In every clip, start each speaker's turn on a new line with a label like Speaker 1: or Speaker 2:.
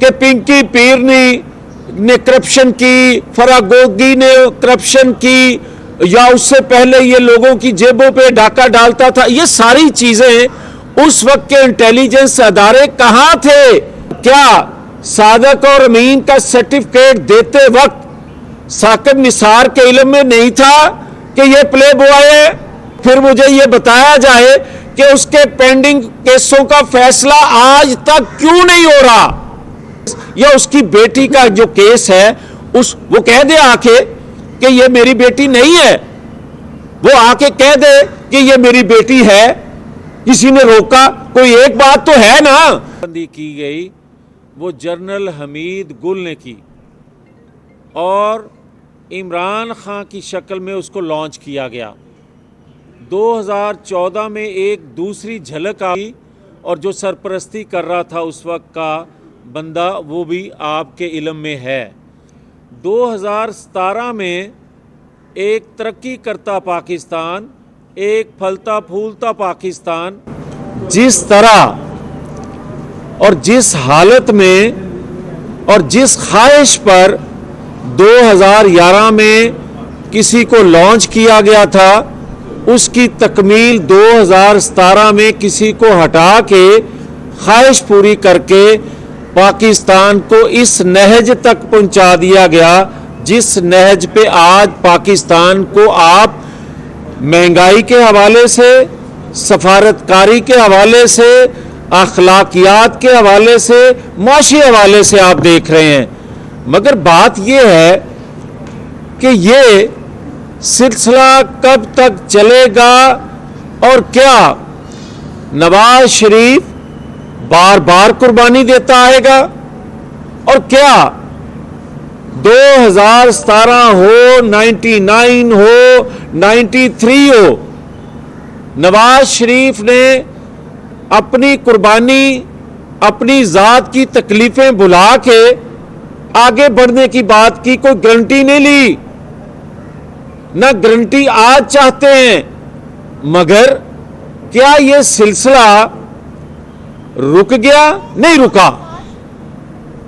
Speaker 1: کہ پنکی پیرنی نے کرپشن کی, فراگوگی نے کرپشن کی, یا اس سے پہلے یہ لوگوں کی جیبوں پہ ڈاکہ ڈالتا تھا. یہ ساری چیزیں اس وقت کے انٹیلیجنس ادارے کہاں تھے؟ کیا صادق اور امین کا سرٹیفکیٹ دیتے وقت ثاقب نثار کے علم میں نہیں تھا کہ یہ پلے بوائے ہے؟ پھر مجھے یہ بتایا جائے کہ اس کے پینڈنگ کیسوں کا فیصلہ آج تک کیوں نہیں ہو رہا؟ یا اس کی بیٹی کا جو کیس ہے وہ کہہ دے آ کے کہ یہ میری بیٹی نہیں ہے, وہ آ کے کہہ دے کہ یہ میری بیٹی ہے. کسی نے روکا؟ کوئی ایک بات تو ہے نا. بندی کی گئی وہ جنرل حمید گل نے کی اور عمران خان کی شکل میں اس کو لانچ کیا گیا. 2014 میں ایک دوسری جھلک آئی اور جو سرپرستی کر رہا تھا اس وقت کا بندہ وہ بھی آپ کے علم میں ہے. 2017 میں ایک ترقی کرتا پاکستان, ایک پھلتا پھولتا پاکستان, جس طرح اور جس حالت میں اور جس خواہش پر 2011 میں کسی کو لانچ کیا گیا تھا, اس کی تکمیل 2017 میں کسی کو ہٹا کے خواہش پوری کر کے پاکستان کو اس نہج تک پہنچا دیا گیا جس نہج پہ آج پاکستان کو آپ مہنگائی کے حوالے سے, سفارتکاری کے حوالے سے, اخلاقیات کے حوالے سے, معاشی حوالے سے آپ دیکھ رہے ہیں. مگر بات یہ ہے کہ یہ سلسلہ کب تک چلے گا اور کیا نواز شریف بار بار قربانی دیتا آئے گا, اور کیا 2017 ہو, 99 ہو, 93 ہو, نواز شریف نے اپنی قربانی, اپنی ذات کی تکلیفیں بھلا کے آگے بڑھنے کی بات کی, کوئی گارنٹی نہیں لی, نہ گارنٹی آج چاہتے ہیں. مگر کیا یہ سلسلہ رک گیا؟ نہیں رکا.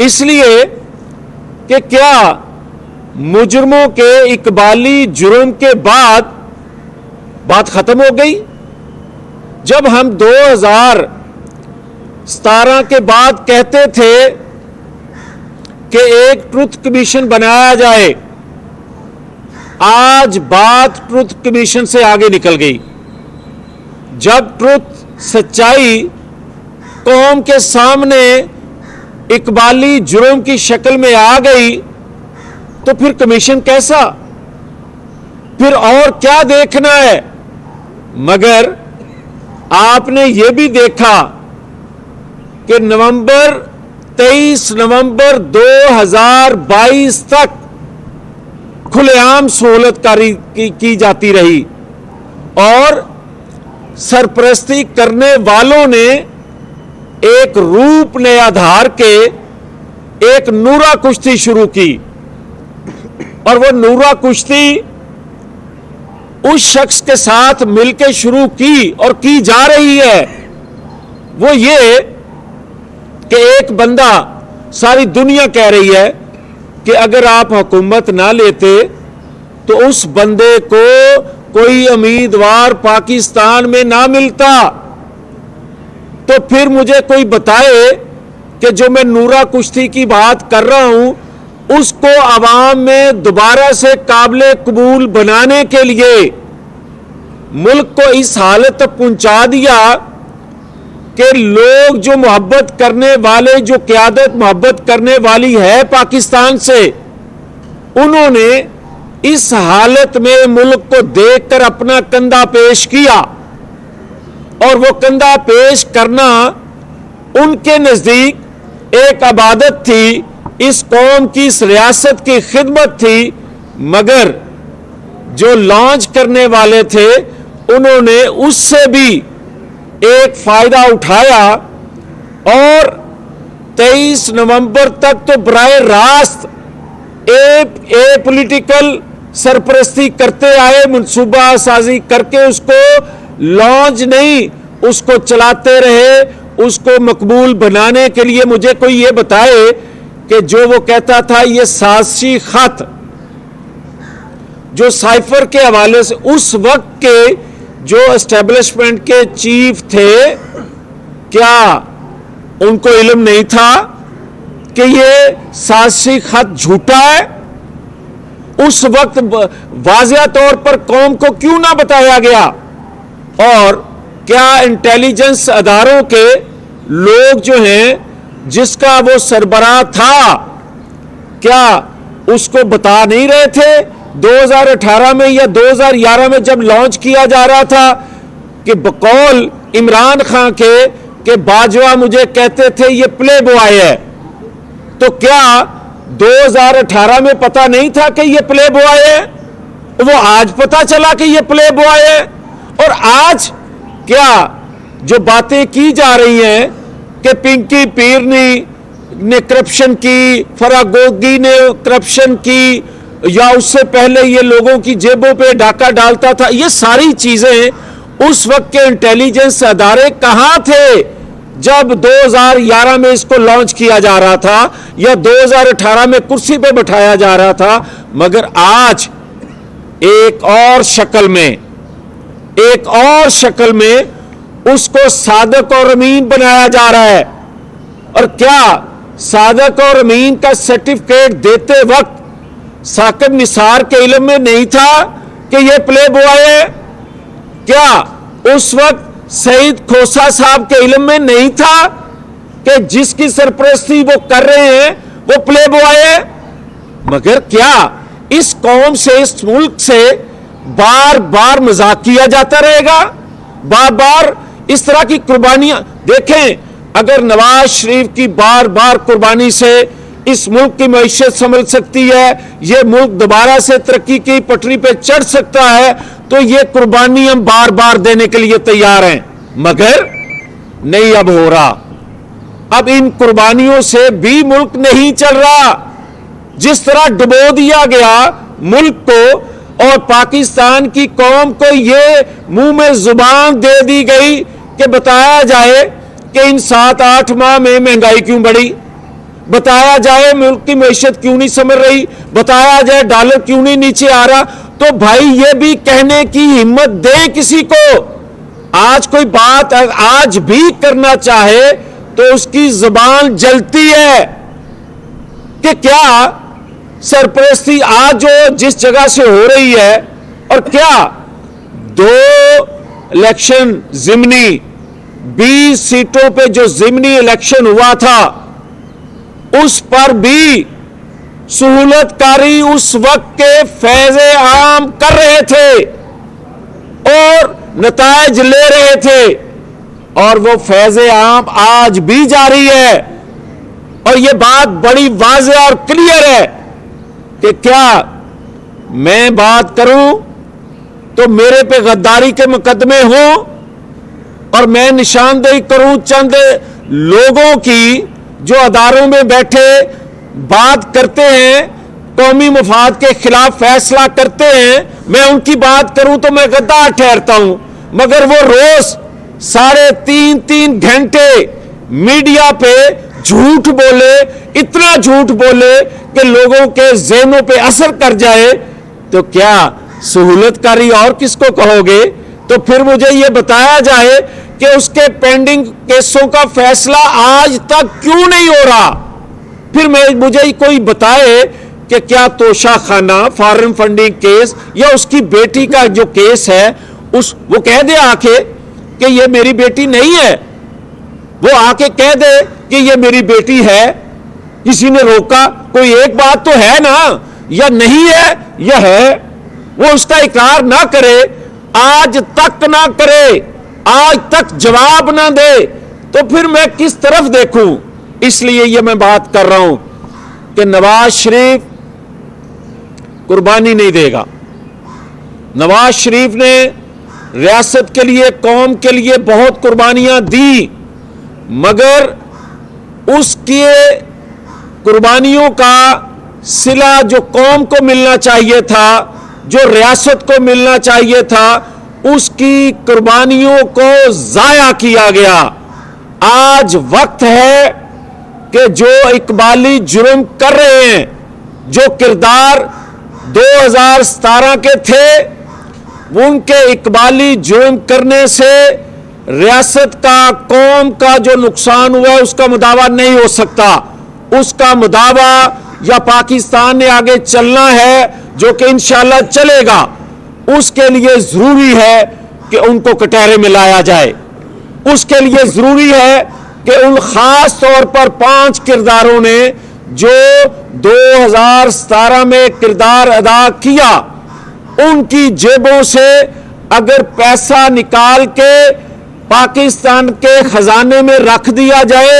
Speaker 1: اس لیے کہ کیا مجرموں کے اقبالی جرم کے بعد بات ختم ہو گئی؟ جب ہم 2017 کے بعد کہتے تھے کہ ایک ٹروتھ کمیشن بنایا جائے, آج بات ٹروتھ کمیشن سے آگے نکل گئی. جب ٹروتھ, سچائی قوم کے سامنے اقبالی جرم کی شکل میں آ گئی تو پھر کمیشن کیسا؟ پھر اور کیا دیکھنا ہے؟ مگر آپ نے یہ بھی دیکھا کہ 23 نومبر 2022 تک کھلے عام سہولت کاری کی جاتی رہی اور سرپرستی کرنے والوں نے ایک روپ نیا دھار کے ایک نورا کشتی شروع کی, اور وہ نورا کشتی اس شخص کے ساتھ مل کے شروع کی اور کی جا رہی ہے. وہ یہ کہ ایک بندہ, ساری دنیا کہہ رہی ہے کہ اگر آپ حکومت نہ لیتے تو اس بندے کو کوئی امیدوار پاکستان میں نہ ملتا. تو پھر مجھے کوئی بتائے کہ جو میں نورا کشتی کی بات کر رہا ہوں اس کو عوام میں دوبارہ سے قابل قبول بنانے کے لیے ملک کو اس حالت تک پہنچا دیا کہ لوگ جو محبت کرنے والے, جو قیادت محبت کرنے والی ہے پاکستان سے, انہوں نے اس حالت میں ملک کو دیکھ کر اپنا کندھا پیش کیا, اور وہ کندھا پیش کرنا ان کے نزدیک ایک عبادت تھی, اس قوم کی, اس ریاست کی خدمت تھی. مگر جو لانچ کرنے والے تھے انہوں نے اس سے بھی ایک فائدہ اٹھایا اور 23 نومبر تک تو براہ راست پولیٹیکل سرپرستی کرتے آئے, منصوبہ سازی کر کے اس کو لانچ نہیں, اس کو چلاتے رہے, اس کو مقبول بنانے کے لیے مجھے کوئی یہ بتائے کہ جو وہ کہتا تھا یہ سازشی خط جو سائفر کے حوالے سے اس وقت کے جو اسٹیبلشمنٹ کے چیف تھے، کیا ان کو علم نہیں تھا کہ یہ سازشی خط جھوٹا ہے؟ اس وقت واضح طور پر قوم کو کیوں نہ بتایا گیا؟ اور کیا انٹیلیجنس اداروں کے لوگ جو ہیں جس کا وہ سربراہ تھا، کیا اس کو بتا نہیں رہے تھے 2018 میں یا 2011 میں جب لانچ کیا جا رہا تھا کہ بقول عمران خان کے کہ باجوہ مجھے کہتے تھے یہ پلے بوائے ہے، تو کیا 2018 میں پتا نہیں تھا کہ یہ پلے بوائے ہے؟ وہ آج پتا چلا کہ یہ پلے بوائے ہے؟ اور آج کیا جو باتیں کی جا رہی ہیں کہ پنکی پیرنی نے کرپشن کی، فراگوگی نے کرپشن کی، یا اس سے پہلے یہ لوگوں کی جیبوں پہ ڈاکہ ڈالتا تھا، یہ ساری چیزیں اس وقت کے انٹیلیجنس ادارے کہاں تھے جب 2011 میں اس کو لانچ کیا جا رہا تھا یا 2018 میں کرسی پہ بٹھایا جا رہا تھا؟ مگر آج ایک اور شکل میں اس کو صادق اور امین بنایا جا رہا ہے۔ اور کیا صادق اور امین کا سرٹیفکیٹ دیتے وقت ثاقب نثار کے علم میں نہیں تھا کہ یہ پلے بوائے ہے؟ کیا اس وقت سعید کھوسہ صاحب کے علم میں نہیں تھا کہ جس کی سرپرستی وہ کر رہے ہیں وہ پلے بوائے ہے؟ مگر کیا اس قوم سے، اس ملک سے بار بار مذاق کیا جاتا رہے گا؟ بار بار اس طرح کی قربانیاں دیکھیں، اگر نواز شریف کی بار بار قربانی سے اس ملک کی معیشت سنبھل سکتی ہے، یہ ملک دوبارہ سے ترقی کی پٹری پہ چڑھ سکتا ہے، تو یہ قربانی ہم بار بار دینے کے لیے تیار ہیں۔ مگر نہیں اب ہو رہا، اب ان قربانیوں سے بھی ملک نہیں چل رہا۔ جس طرح ڈبو دیا گیا ملک کو اور پاکستان کی قوم کو یہ منہ میں زبان دے دی گئی کہ بتایا جائے کہ ان 7-8 ماہ میں مہنگائی کیوں بڑھی، بتایا جائے ملک کی معیشت کیوں نہیں سنبھل رہی، بتایا جائے ڈالر کیوں نہیں نیچے آ رہا، تو بھائی یہ بھی کہنے کی ہمت دیں کسی کو۔ آج کوئی بات آج بھی کرنا چاہے تو اس کی زبان جلتی ہے کہ کیا سرپرستی آج جو جس جگہ سے ہو رہی ہے، اور کیا 2 الیکشن ضمنی 20 سیٹوں پہ جو ضمنی الیکشن ہوا تھا اس پر بھی سہولت کاری اس وقت کے فیض عام کر رہے تھے اور نتائج لے رہے تھے، اور وہ فیض عام آج بھی جاری ہے۔ اور یہ بات بڑی واضح اور کلیئر ہے کہ کیا میں بات کروں تو میرے پہ غداری کے مقدمے ہوں اور میں نشاندہی کروں چند لوگوں کی جو اداروں میں بیٹھے بات کرتے ہیں، قومی مفاد کے خلاف فیصلہ کرتے ہیں، میں ان کی بات کروں تو میں غدار ٹھہرتا ہوں، مگر وہ روز 3.5 گھنٹے میڈیا پہ جھوٹ بولے، اتنا جھوٹ بولے کہ لوگوں کے ذہنوں پہ اثر کر جائے، تو کیا سہولت کاری اور کس کو کہو گے؟ تو پھر مجھے یہ بتایا جائے کہ اس کے پینڈنگ کیسوں کا فیصلہ آج تک کیوں نہیں ہو رہا؟ پھر مجھے کوئی بتائے کہ کیا توشہ خانہ فارن فنڈنگ کیس یا اس کی بیٹی کا جو کیس ہے وہ کہہ دے آ کے کہ یہ میری بیٹی نہیں ہے، وہ آ کے کہہ دے کہ یہ میری بیٹی ہے، کسی نے روکا؟ کوئی ایک بات تو ہے نا، یا نہیں ہے یا ہے، وہ اس کا اقرار نہ کرے، آج تک نہ کرے، آج تک جواب نہ دے، تو پھر میں کس طرف دیکھوں؟ اس لیے یہ میں بات کر رہا ہوں کہ نواز شریف قربانی نہیں دے گا۔ نواز شریف نے ریاست کے لیے، قوم کے لیے بہت قربانیاں دی، مگر اس کی قربانیوں کا صلہ جو قوم کو ملنا چاہیے تھا، جو ریاست کو ملنا چاہیے تھا، اس کی قربانیوں کو ضائع کیا گیا۔ آج وقت ہے کہ جو اقبالی جرم کر رہے ہیں، جو کردار 2017 کے تھے، ان کے اقبالی جرم کرنے سے ریاست کا، قوم کا جو نقصان ہوا ہے اس کا مداوع نہیں ہو سکتا. اس کا مداوع یا پاکستان نے آگے چلنا ہے، جو کہ انشاءاللہ چلے گا. اس کے لیے ضروری ہے کہ ان کو کٹہرے میں لایا جائے. اس کے لیے ضروری ہے کہ ان خاص طور پر 5 کرداروں نے جو 2017 میں کردار ادا کیا، ان کی جیبوں سے اگر پیسہ نکال کے پاکستان کے خزانے میں رکھ دیا جائے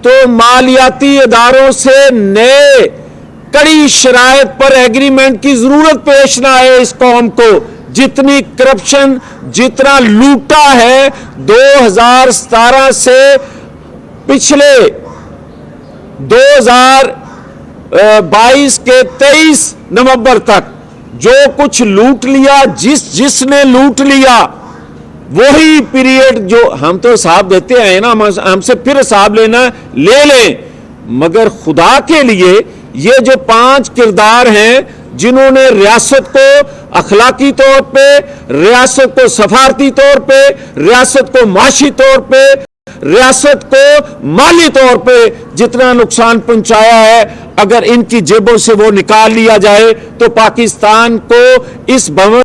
Speaker 1: تو مالیاتی اداروں سے نئے کڑی شرائط پر ایگریمنٹ کی ضرورت پیش نہ آئے. اس قوم کو جتنی کرپشن، جتنا لوٹا ہے 2017 سے پچھلے 2022 کے 23 نومبر تک جو کچھ لوٹ لیا، جس نے لوٹ لیا، وہی پیریڈ جو ہم تو حساب دیتے ہیں نا، ہم سے پھر حساب لینا لے لیں. مگر خدا کے لیے یہ جو 5 کردار ہیں جنہوں نے ریاست کو اخلاقی طور پہ، ریاست کو سفارتی طور پہ، ریاست کو معاشی طور پہ، ریاست کو مالی طور پہ جتنا نقصان پہنچایا ہے، اگر ان کی جیبوں سے وہ نکال لیا جائے تو پاکستان کو اس بھون